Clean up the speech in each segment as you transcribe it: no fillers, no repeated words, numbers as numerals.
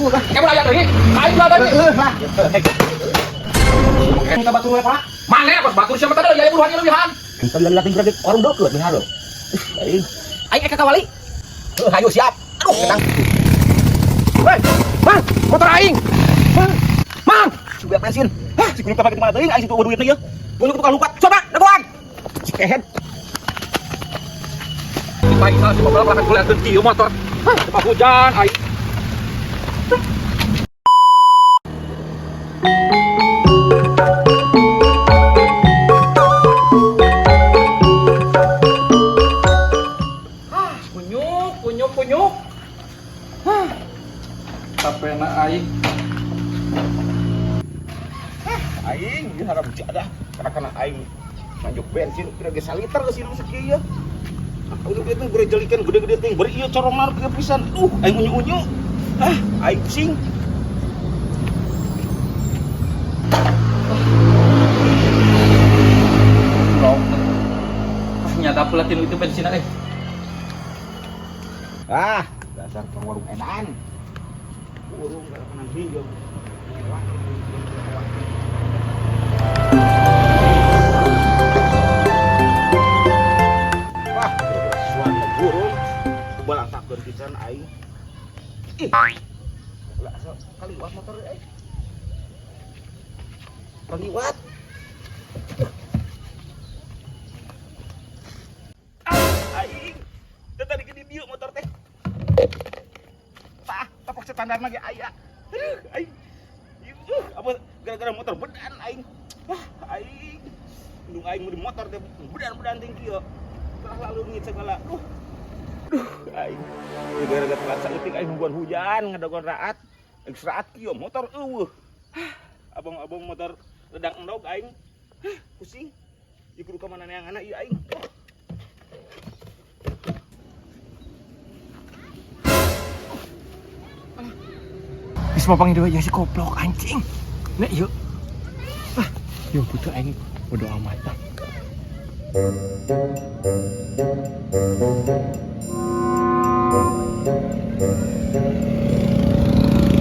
Kamu layak lagi. Aing lah tadi. Kita batu we, Pak. Mana pas batu siapa tadi ya buruhan lebihan. Kita latih gerak orang dokter nih halo. Aing ka kawali. Ayo siap. Aduh, ketang. Hei, Mang, motor aing. Mang, sudah bensin. Hah, si kunyuk pakai di mana teuing aing situ duitnya ya. Kunyuk tukang lupa. Coba, dagoan. Cikehead. Baik, si motor lakan kuliah kieu motor. Hah, hujan aing. Kunyuk. Tapena aing. Aing ieu harap ada karena aing manjuk bensin kira ge saliter ke situ sakieu ya. Udah itu bere jelikan gede-gede ting beri ieu corongna kieu pisan. Aing unyu-unyu. Aing pusing. Long. Nyata pelatin itu bensin aing. Dasar warung edan. Burung kena hijau. Wah, suara burung. Balangsakeun pisan aing. Lah kaliwat motor aing. Kaliwat. Aing. Tadi ke dieu motor teh. Tapok standar lagi aya. Aing. Apa gara-gara motor bedan aing. Aing. Ndung aing mun motor teh bedan-bedan ting kieu. Telah lalu ngit segala. Aing. Gara-gara telat saeutik aing buan hujan ngadagon raat. Raat kieu motor eueuh. Abang-abang motor redak endog aing. Pusing. Ieu kudu ka mana neanganna ieu aing. Bisa mapang dewa jadi koplok anjing. Nek yuk. Yuk putu aing bodo amat.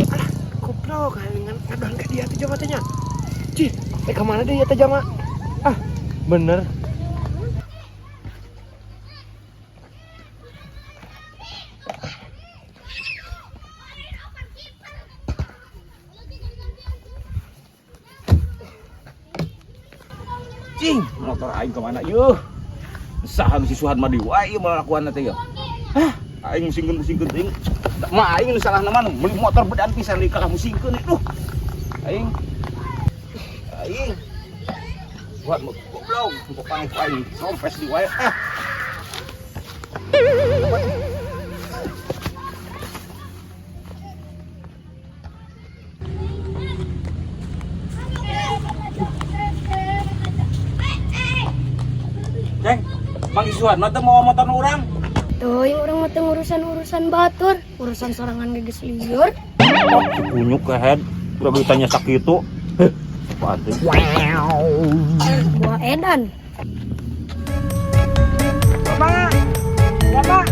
Alah, koplok ngadon ke dia tuh jamatanya. Cih, ke mana dia teh jama? Bener. Cing, motor aing kemana yeuh? Saha si Suhan mah di wae melakukan teh ya. Aing musingkeun ting. Mah aing nu salah nama meuli motor bedan pisan di kalah musingkeun duh. Aing. Buat goblok, pokoknya aing rompes di wae. Ceng, Mang Isuhan mah teu mau motor urang. Tuh, yang orang mah urusan batur, urusan sorangan geges liur. Kunyuk ke head, udah ditanya sakitu. Pati. Gua edan. Bapak. Bapak.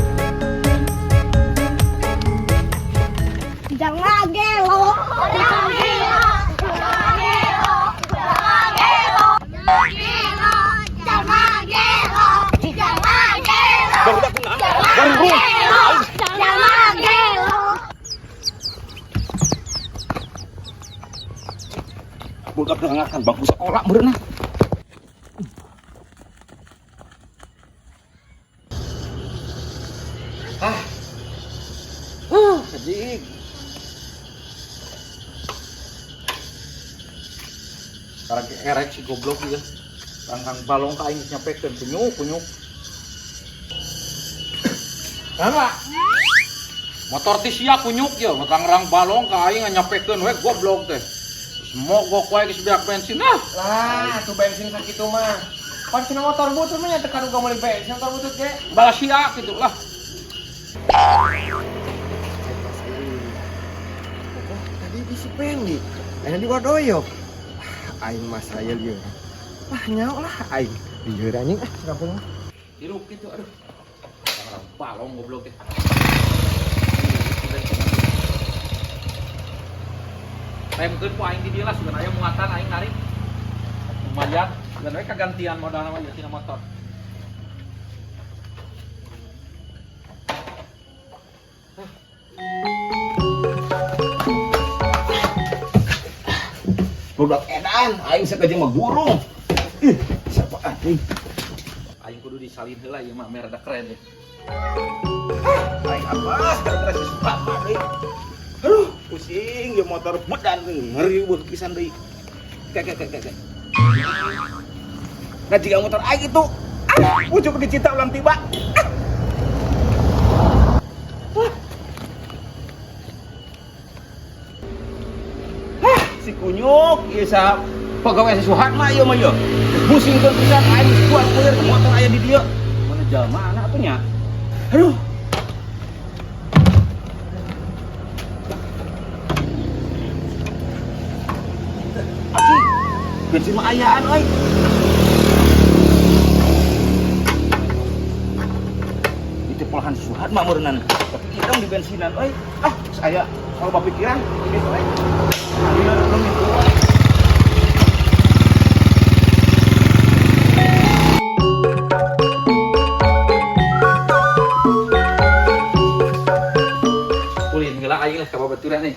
Jangan gelo. Jangan gelo. Jangan gelo. Jangan gelo. Jangan gelo. Jangan gelo. Baru kunang. Baru. Jangan gelo. Budak dengarkan bangku sekolah berenang. Sedih. Sekarang erek si goblok ya. Rangkang balong ka aing nyampekeun kunyuk. Apa? Motor ti sia kunyuk ya, rang balong ka aing nyampekeun we goblok teh. Mogok wae geus beak bensin ah. Lah, tuh bensin sakitu mah. Pan cenah motor butut mah nya teu kaduga meuli bensin motor butut ge. Balas sia gitu lah. Tadi bisi pendi. Aya di Wadoyo. Aing mah saya lieur. Nyaho lah aing. Lieur anjing kampung. Hirup gitu aduh. Rang balong goblok teh. Saya mungkin ku aing di dia lah sebenarnya muatan aing narik. Lumayan, sebenarnya kegantian modal nama tina motor. Budak edan, aing sakeujeung mah gurung. Ih, siapa anjing? Aing kudu disalin heula ieu mah merda keren deh. Aing apes gara-gara si Supat mah deui. Aduh, pusing ya motor bedan deui, ngeri beuh pisan deui. Kek. Nah, jika motor aing itu pucuk dicinta ulang tiba. Si kunyuk ieu sa pegawai sesuhat mah ieu mah ieu. Musingkeun pisan aing kuat kueur motor aya di dieu. Mana jalma anak atuh nya? Aduh. Aki, bensin mah ayaan euy. Itu polahan suhat mah meureunana. Tapi ireng di bensinan euy. Ah, saya kalau bapikiran ini euy. Iya, belum itu. Ulin heula aing lah ka babaturan nih.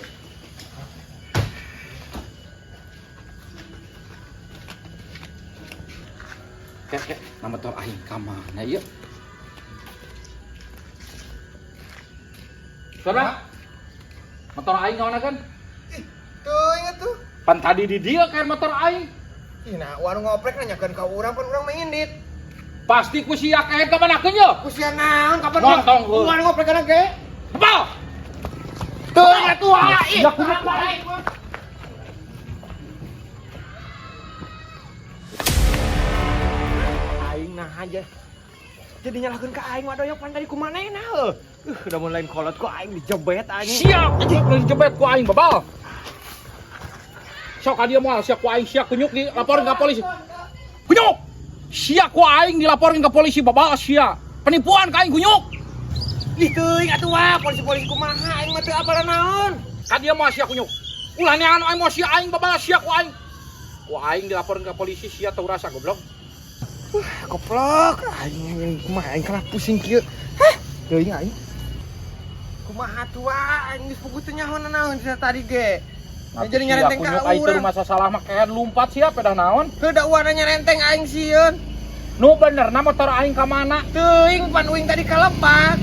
Kek, nama motor aing ka mana ieu? Saudara, motor aing naonakeun? Tuh inget tuh. Pan tadi di dia kayak motor aing. Ih, nah warung ngoprek nanyakeun ka urang pan urang mengindit. Pasti ku sia kayak kamanakeun ye. Kusian naon kapan Montong heula. warung ngoprek kana ge? Apa? Tuh inget tuh. Ih, Ya kudu aing. aing nah aja. Jadi nyalahkeun ka aing wadoyo pan tadi kumanehna heuh. Udah mulai kolot ku aing dijebet anjing. Siap anjing geus jebet ku aing babal. Sok ka dieu moal sia ku aing sia kunyuk dilaporin ka polisi. Kunyuk! Sia ku aing dilaporin ka polisi babal sia. Penipuan ka aing kunyuk. Ih teuing atuh wah polisi-polisi kumaha aing mah teu apal naon. Ka dieu moal sia kunyuk. Ulah neangan emosi aing babal sia ku aing. Ku aing dilaporin ka polisi sia teu rasa goblok. Goblok aing kumaha aing kalah pusing kieu. Hah, teuing aing. Kumaha tuh wah aing geus puguh teu nyaho naon tadi ge. Jadi nyarenteng ka aing teu urang. masa salah mah kayak lompat sia pedah naon. Heuh da urang nyarenteng aing sieun. Nu bener na motor aing ka mana? Teuing pan uing tadi kalepat.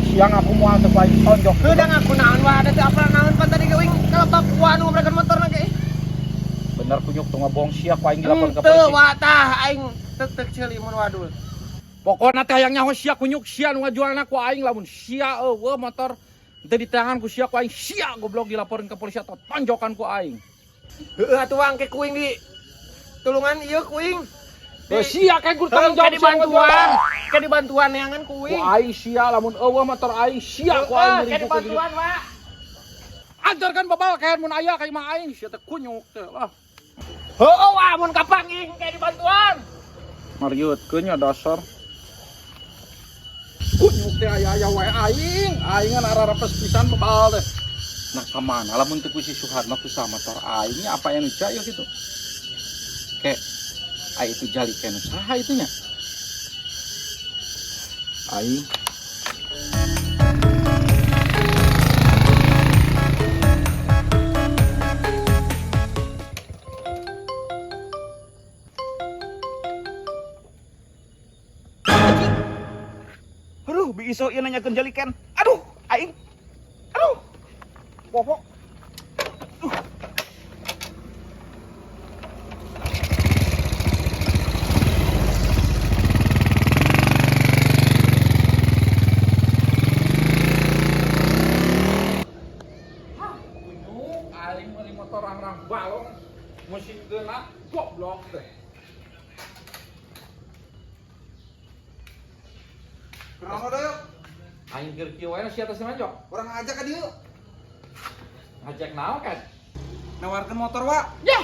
Siang aku moal teu aing tonjok. Heuh da ngaku naon wah ada teu apal naon pan tadi ge uing kalepat wah nu ngoprekeun motorna ge. Bener kunyuk teu ngabong sia ku aing dilaporin ka Teu polisi. wah tah aing tek ceuli mun wadul. Pokoknya teh yang nyaho sia kunyuk sia nu ngajualna ku aing lamun sia eueuh motor teu ditahan ku sia ku aing sia goblok dilaporin ke polisi atau tonjokan ku aing. Heuh atuh angke kuing di tulungan ieu kuing. Teu sia kayak guru tanggung Tanggung jawab dibantuan. Ke dibantuan neangan ku kuing. aing sia lamun eueuh motor aing sia ku aing Ke dibantuan Pak. ajarkan babal kayak mun aya ka imah aing sia teh kunyuk teh lah. Heueuh wah mun kapanging ke dibantuan. Mariutkeun nya dasar. Kunyuk teh aya wae aing ngan ararapes pisan babal teh. Nah kemana lamun teu ku si Suhad mah ku sa motor aing nya apa yang jaya gitu. Kek ai itu jali kenu saha itunya. Aing Aduh, bi iso ieu nanyakeun jalikan. Aduh, aing. Aduh. Popo. aing meuli motor rang-rang balong mesin geuna goblok teh. Kenapa doyo? Aing keur kieu wae sia teh manjok. Urang ngajak ka dieu. Ngajak naon kan? Nawarkeun motor wa. Ya.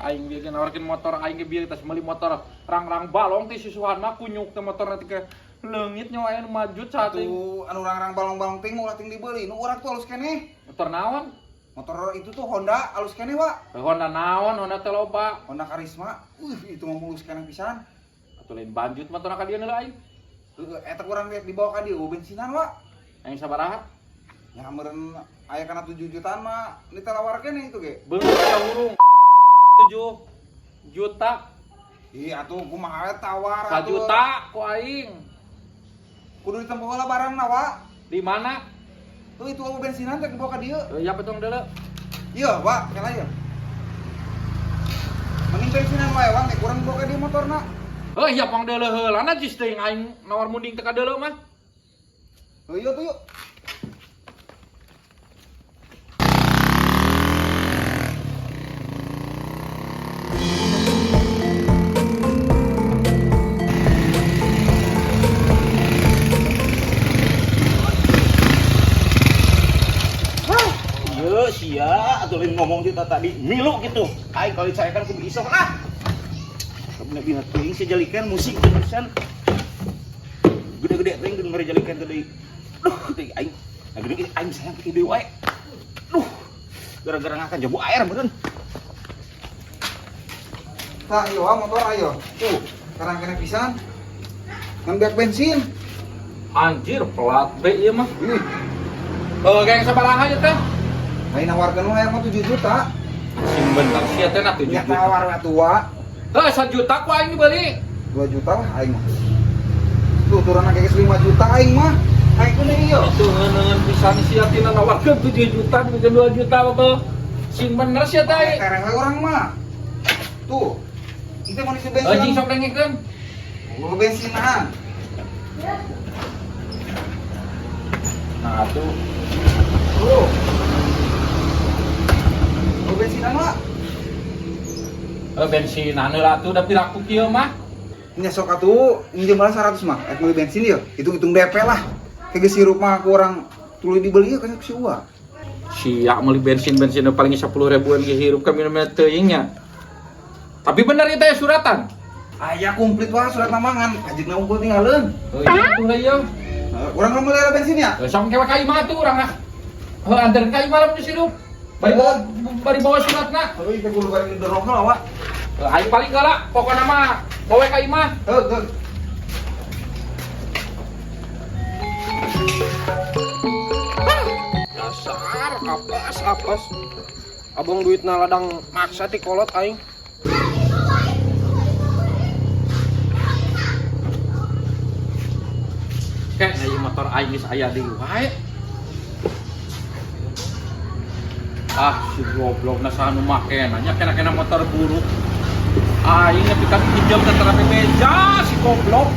Aing bieu nawarkeun motor aing ge bieu tas meuli motor rang-rang balong teh si Suhan mah kunyuk teh motor nanti ke leungit nya wae nu maju saat Tuh anu urang-urang balong-balong ting ulah ting dibeli. Nu urang tuh halus keneh. motor naon? Motor itu tuh Honda alus kene, Wak. Honda naon, Honda teh loba. Honda Karisma. Itu mah mulus kene pisan. Atuh lain banjut motor ka dieu heula aing. Eta kurang lihat dibawa ka dieu bensinan, Wak. Aing sabaraha? Ya meureun aya kana 7 jutaan mah ditawar kene itu ge. Beungeut ya hurung. 7 juta. Ih atuh kumaha tawar 1 juta ku aing. Kudu ditempuh heula barangna, Wak. Di mana? Tuh itu bensinan teh dibawa ka dieu. Ya petong deuleu. Iya, Wak, kela ieu. Mending bensinan wae, Wak, kurang dibawa ka dieu motorna. Oh iya pang deuleu heula na jis teuing aing nawar munding teh ka deuleu mah. Oh iya tuh yuk. Iya sia atuh lain ngomong kita tadi milu gitu. Aing kalau dicayakan kudu isok lah. Bener-bener teuing sejalikan musik terusan. Gede-gede teuing kudu ngarejalikan teh deui. Duh, teuing aing. Nah gede aing sayang ke deui wae. Duh. Gara-gara ngakan jabu air meureun. Tah, ayo motor ayo. Tuh, sekarang kena pisan. Ngambil bensin. Anjir plat B ieu mah. Ih, Geng sabaraha ieu teh? lain nawarkeun we mah 7 juta. Sing bener sia teh na 7 Ya juta. tawar we tua. 1 juta ku aing dibeli. 2 juta lah aing mah. Tuh turun ke 5 juta aing mah. Aing kudu ieu. Itu ngeuneuan pisan sia tina nawarkeun 7 juta bikin 2 juta apa? Sing bener sia teh. Tereng we urang mah. Tuh. Itu mau isi bensin. Anjing sok dengekeun. Mau bensinan. Nah tuh. Tuh. Mau bensinan mah. Bensinan heula atuh da piraku kieu mah. Nya sok atuh injem balas 100 mah. Eta beli bensin ieu. Hitung-hitung DP lah. Kayak sirup mah aku orang tuluy dibeli ka si Uwa. Sia meuli bensin paling 10 ribuan ge hirup ka minum teuing nya. Tapi bener ieu teh suratan. Aya komplit wah surat namangan. Ajigna unggul tinggalin. Iya tuh ieu. Urang mau melera bensin ya? Sok kewe ka imah tuh urang ah. Anterin ka imah di sirup. Bari bawa suratna. Tapi kita kudu bari dorong heula, Wak. Aing paling galak pokona mah bawa ka imah. Heuh. Dasar apes. Abang duitna ladang maksa ti kolot aing. Kek ieu motor aing geus aya deui wae. Si goblok na sanu makena nya kena motor buruk. Aing nepi ka pinjam ke terapi beja si goblok.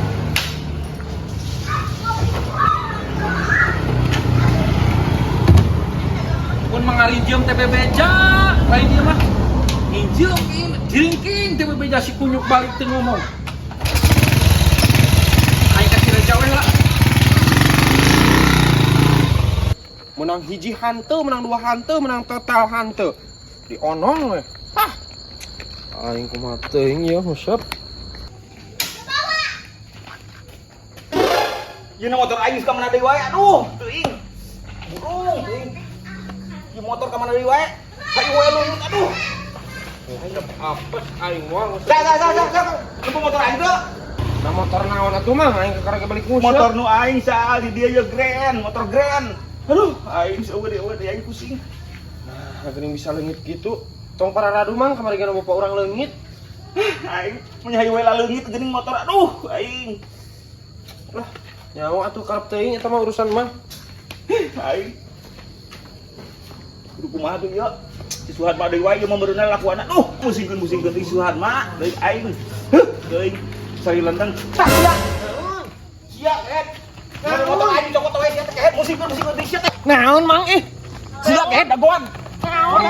Pun mangarinjem TP beja, lain dia mah. Ninjem jringking TP beja si kunyuk balik teu ngomong. Aing kasih reja we lah. Menang hiji hante, menang 2 hante, menang total hante. Dionong we. Aing kumaha teuing ieu huseup. Ieu motor aing ka mana deui wae. Aduh, teuing. Burung teuing. Ieu motor ka mana deui wae. Hayu wae leungit aduh. Aing apes aing moal. Dah. Lu motor aing teu? Nah motor naon atuh mah aing karek balik huseup. Motor nu aing saal di dia ye Grand, motor Grand. Aduh, aing saueudeut aing pusing. Nah, geuning bisa leungit kitu. Tong para radu mang kamari gana bapak urang leungit. Aing menyahi wae leungit geuning motor. Aduh, aing. Lah, nyawa atuh karep teuing eta mah urusan mah. Aing. Kudu kumaha tuh ya? Si Suhan mah deui wae ieu mah beureunan lakuan. Aduh, musingkeun si Suhan mah deui aing. Teuing sari lenteng. Sia, Ed. Mana motor aing cokot wae dia teh kehet musingkeun deui sia teh. Naon mang Sia kehet dagoan. Naon?